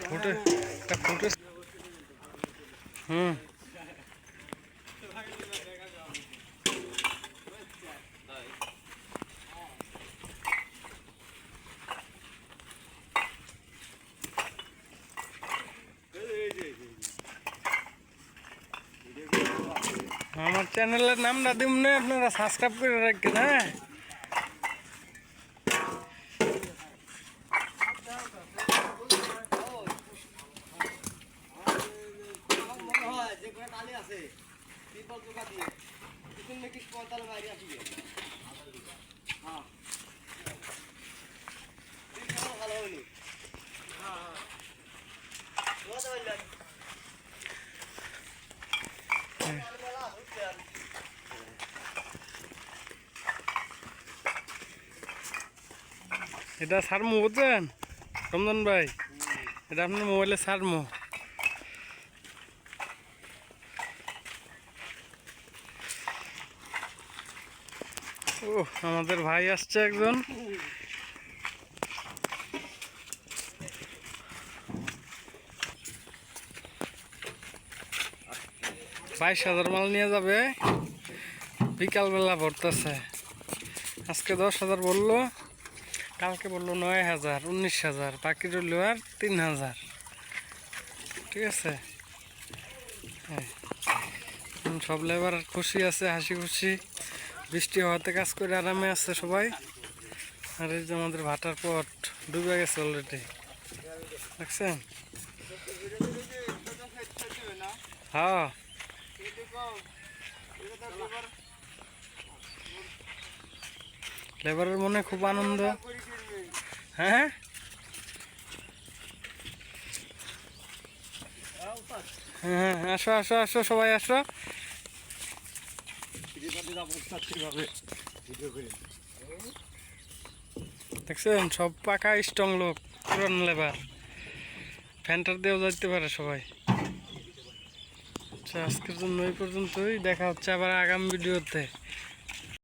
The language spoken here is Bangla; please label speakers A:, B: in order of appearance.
A: ফুটে ফুটে হুম আমার চ্যানেলের নামটা দিন না, আপনারা সাবস্ক্রাইব করে রাখবেন। হ্যাঁ, এটা সারমু বুঝছেন রমজান ভাই, এটা আপনার মোবাইলে সারমু। ও আমাদের ভাই আসছে একজন, 22,000 মাল নিয়ে যাবে, বিকালবেলা ভরতেছে। আজকে 10,000 বললো, কালকে বললো 9,000, 19,000, বাকি রইল আর 3,000। ঠিক আছে, হ্যাঁ সব লেবার খুশি আছে, হাসি খুশি, বৃষ্টি হওয়াতে কাজ করে আরামে আছে সবাই। আর এই যে আমাদের ভাটার পট ডুবে গেছে অলরেডি, দেখছেন? হ্যাঁ, লেবারের মনে খুব আনন্দ। হ্যাঁ, হ্যাঁ আসো আসো আসো, সবাই আসো। দেখছেন সব পাকা স্ট্রং লোক, পুরান লেবার, ফ্যান্টার দিয়েও যাইতে পারে সবাই। আচ্ছা, আজকের জন্য এই পর্যন্তই, দেখা হচ্ছে আবার আগামী ভিডিওতে।